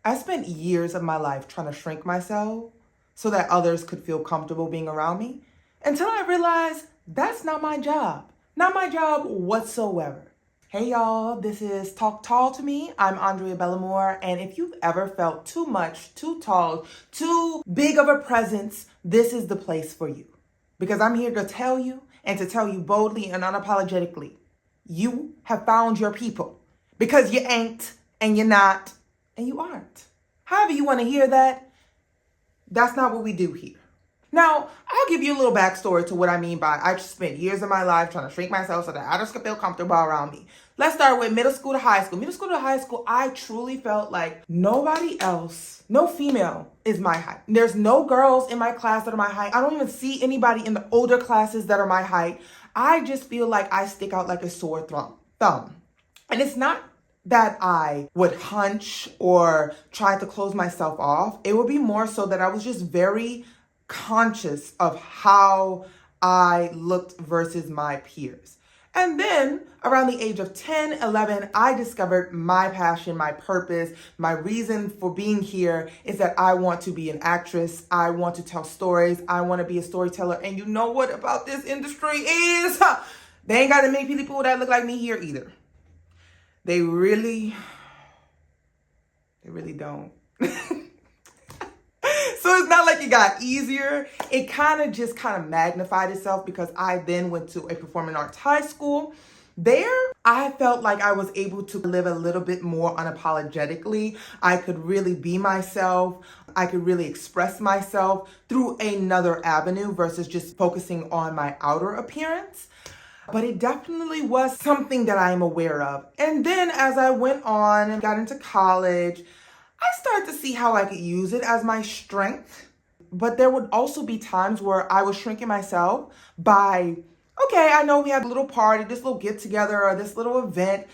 I spent years of my life trying to shrink myself so that others could feel comfortable being around me until I realized that's not my job. Not my job whatsoever. Hey y'all, this is Talk Tall to Me. I'm Andrea Bellamore, and if you've ever felt too much, too tall, too big of a presence, this is the place for you. Because I'm here to tell you and to tell you boldly and unapologetically, you have found your people. Because you ain't, and you're not, and you aren't. However you want to hear that, that's not what we do here. Now, I'll give you a little backstory to what I mean by I just spent years of my life trying to shrink myself so that others could feel comfortable around me. Let's start with middle school to high school. Middle school to high school, I truly felt like nobody else, no female is my height. There's no girls in my class that are my height. I don't even see anybody in the older classes that are my height. I just feel like I stick out like a sore thumb. And it's not that I would hunch or try to close myself off. It would be more so that I was just very conscious of how I looked versus my peers. And then around the age of 10, 11, I discovered my passion, my purpose, my reason for being here is that I want to be an actress. I want to tell stories. I want to be a storyteller. And you know what about this industry is? They ain't got that many people that look like me here either. They really don't. So it's not like it got easier. It kind of magnified itself because I then went to a performing arts high school. There, I felt like I was able to live a little bit more unapologetically. I could really be myself. I could really express myself through another avenue versus just focusing on my outer appearance. But it definitely was something that I am aware of. And then as I went on and got into college, I started to see how I could use it as my strength. But there would also be times where I was shrinking myself by, okay, I know we had a little party, this little get together or this little event.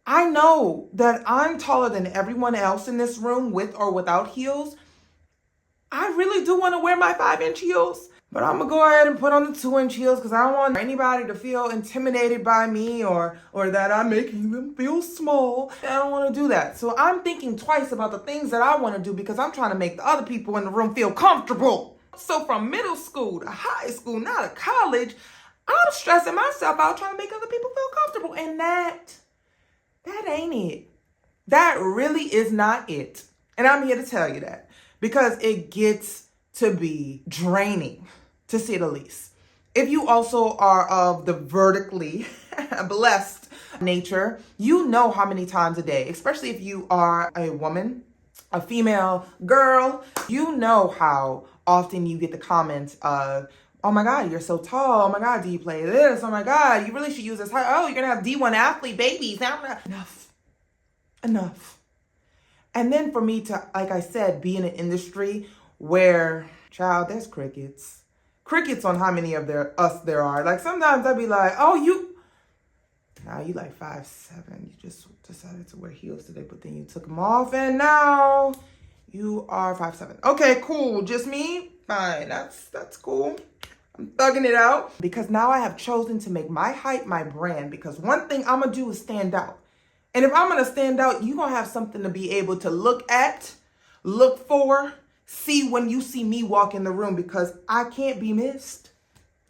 I know that I'm taller than everyone else in this room with or without heels. I really do want to wear my 5-inch heels. But I'm going to go ahead and put on the 2-inch heels because I don't want anybody to feel intimidated by me or that I'm making them feel small. I don't want to do that. So I'm thinking twice about the things that I want to do because I'm trying to make the other people in the room feel comfortable. So from middle school to high school, now to college, I'm stressing myself out trying to make other people feel comfortable. And that ain't it. That really is not it. And I'm here to tell you that because it gets to be draining, to say the least. If you also are of the vertically blessed nature, you know how many times a day, especially if you are a woman, a female girl, you know how often you get the comments of, oh my God, you're so tall. Oh my God, do you play this? Oh my God, you really should use this. Oh, you're gonna have D1 athlete babies. Enough. And then for me to, like I said, be in an industry where, child, there's crickets on how many of us there are. Like sometimes I'd be like, oh, you like 5'7". You just decided to wear heels today, but then you took them off and now you are 5'7". Okay, cool. Just me? Fine. That's cool. I'm thugging it out because now I have chosen to make my height my brand because one thing I'm going to do is stand out. And if I'm going to stand out, you're going to have something to be able to look at, look for, see when you see me walk in the room because I can't be missed.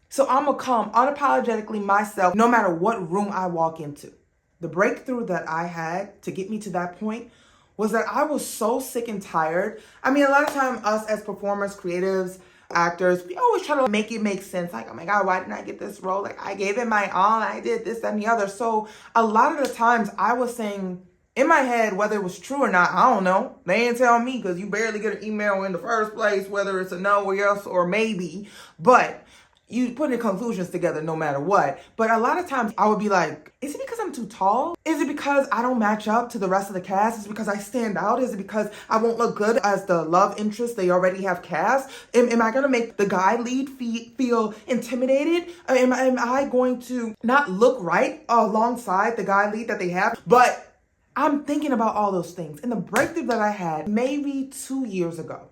So I'm going to come unapologetically myself no matter what room I walk into. The breakthrough that I had to get me to that point was that I was so sick and tired. I mean, a lot of time us as performers, creatives, actors, we always try to make it make sense. Like, oh my God, why didn't I get this role? Like I gave it my all. I did this, that, and the other. So a lot of the times I was saying, in my head, whether it was true or not, I don't know. They ain't tell me because you barely get an email in the first place, whether it's a no or yes or maybe. But you put the conclusions together no matter what. But a lot of times I would be like, is it because I'm too tall? Is it because I don't match up to the rest of the cast? Is it because I stand out? Is it because I won't look good as the love interest they already have cast? Am I going to make the guy lead feel intimidated? Am I going to not look right alongside the guy lead that they have? But I'm thinking about all those things. And the breakthrough that I had maybe 2 years ago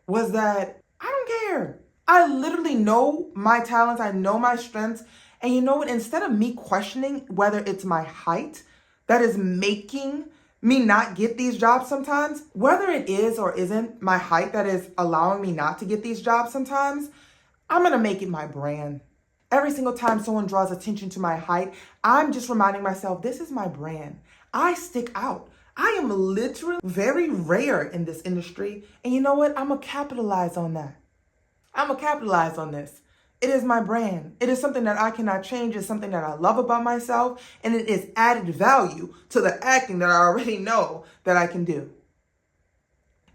was that I don't care. I literally know my talents. I know my strengths. And you know what? Instead of me questioning whether it's my height that is making me not get these jobs sometimes, whether it is or isn't my height that is allowing me not to get these jobs sometimes, I'm going to make it my brand. Every single time someone draws attention to my height, I'm just reminding myself, this is my brand. I stick out. I am literally very rare in this industry. And you know what? I'm going to capitalize on that. I'm going to capitalize on this. It is my brand. It is something that I cannot change. It's something that I love about myself. And it is added value to the acting that I already know that I can do.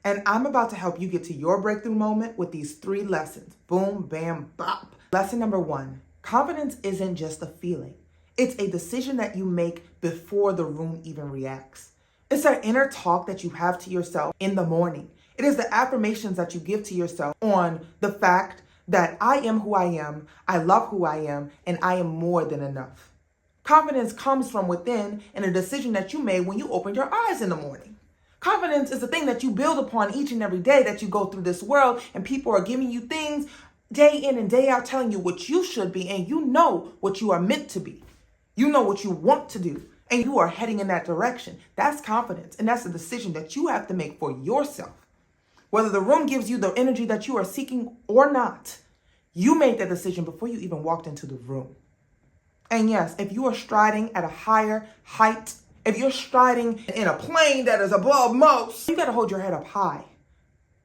And I'm about to help you get to your breakthrough moment with these 3 lessons. Boom, bam, bop. Lesson number 1, confidence isn't just a feeling. It's a decision that you make before the room even reacts. It's that inner talk that you have to yourself in the morning. It is the affirmations that you give to yourself on the fact that I am who I am, I love who I am, and I am more than enough. Confidence comes from within and a decision that you made when you opened your eyes in the morning. Confidence is the thing that you build upon each and every day that you go through this world, and people are giving you things day in and day out telling you what you should be, and you know what you are meant to be. You know what you want to do, and you are heading in that direction. That's confidence, and that's a decision that you have to make for yourself. Whether the room gives you the energy that you are seeking or not, you made that decision before you even walked into the room. And yes, if you are striding at a higher height, if you're striding in a plane that is above most, you got to hold your head up high.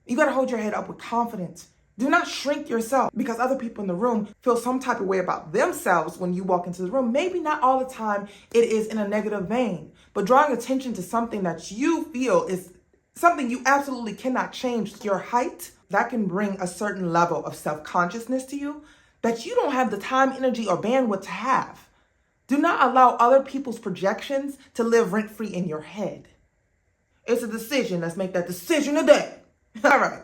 You got to hold your head up with confidence. Do not shrink yourself because other people in the room feel some type of way about themselves when you walk into the room. Maybe not all the time it is in a negative vein, but drawing attention to something that you feel is something you absolutely cannot change, your height, that can bring a certain level of self-consciousness to you that you don't have the time, energy, or bandwidth to have. Do not allow other people's projections to live rent-free in your head. It's a decision. Let's make that decision today. All right.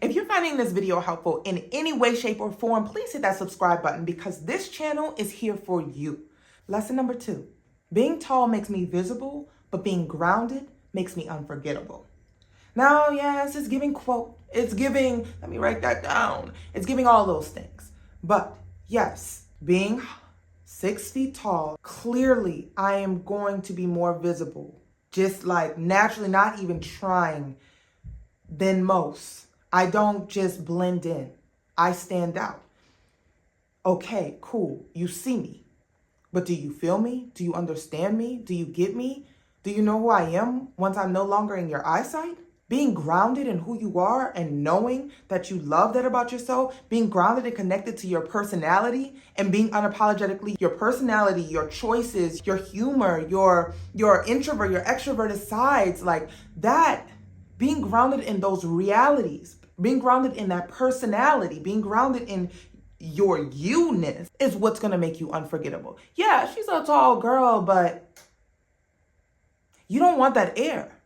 If you're finding this video helpful in any way, shape, or form, please hit that subscribe button because this channel is here for you. Lesson number 2, being tall makes me visible, but being grounded makes me unforgettable. Now, yes, it's giving quote. It's giving, let me write that down. It's giving all those things. But yes, being 6 feet tall, clearly I am going to be more visible, just like naturally, not even trying, than most. I don't just blend in. I stand out. Okay, cool. You see me. But do you feel me? Do you understand me? Do you get me? Do you know who I am once I'm no longer in your eyesight? Being grounded in who you are and knowing that you love that about yourself, being grounded and connected to your personality and being unapologetically your personality, your choices, your humor, your introvert, your extroverted sides, like that, being grounded in those realities, being grounded in that personality, being grounded in your you-ness is what's going to make you unforgettable. Yeah, she's a tall girl, but you don't want that air.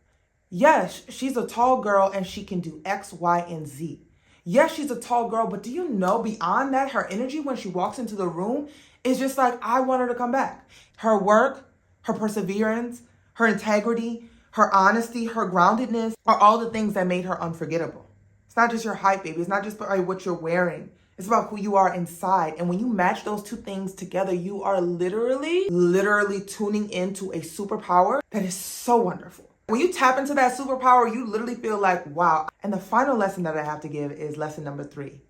Yes, she's a tall girl and she can do X, Y, and Z. Yes, she's a tall girl, but do you know beyond that, her energy when she walks into the room is just like, I want her to come back. Her work, her perseverance, her integrity, her honesty, her groundedness are all the things that made her unforgettable. It's not just your height, baby. It's not just about what you're wearing. It's about who you are inside. And when you match those two things together, you are literally tuning into a superpower that is so wonderful. When you tap into that superpower, you literally feel like, wow. And the final lesson that I have to give is lesson number 3.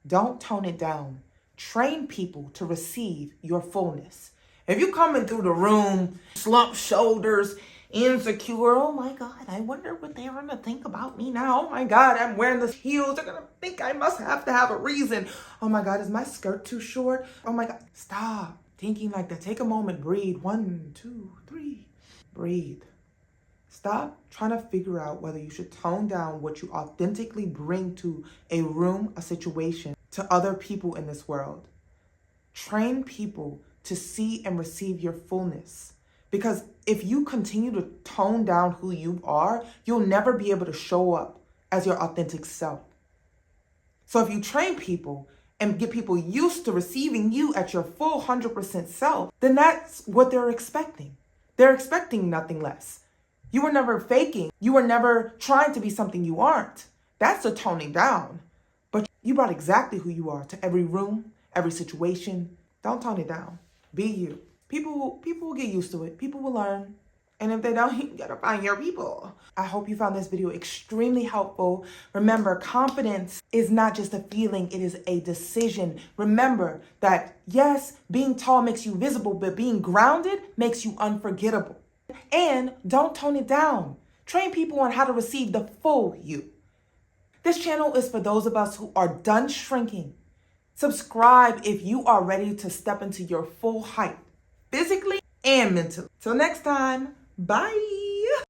Don't tone it down. Train people to receive your fullness. If you coming through the room, slumped shoulders, insecure, oh my God, I wonder what they're going to think about me now. Oh my God, I'm wearing these heels. They're going to think I must have to have a reason. Oh my God, is my skirt too short? Oh my God, stop thinking like that. Take a moment, breathe. 1, 2, 3, breathe. Stop trying to figure out whether you should tone down what you authentically bring to a room, a situation, to other people in this world. Train people to see and receive your fullness. Because if you continue to tone down who you are, you'll never be able to show up as your authentic self. So if you train people and get people used to receiving you at your full 100% self, then that's what they're expecting. They're expecting nothing less. You were never faking. You were never trying to be something you aren't. That's the toning down. But you brought exactly who you are to every room, every situation. Don't tone it down. Be you. People will get used to it. People will learn. And if they don't, you gotta find your people. I hope you found this video extremely helpful. Remember, confidence is not just a feeling, it is a decision. Remember that, yes, being tall makes you visible, but being grounded makes you unforgettable. And don't tone it down. Train people on how to receive the full you. This channel is for those of us who are done shrinking. Subscribe if you are ready to step into your full height, physically and mentally. Till next time, bye.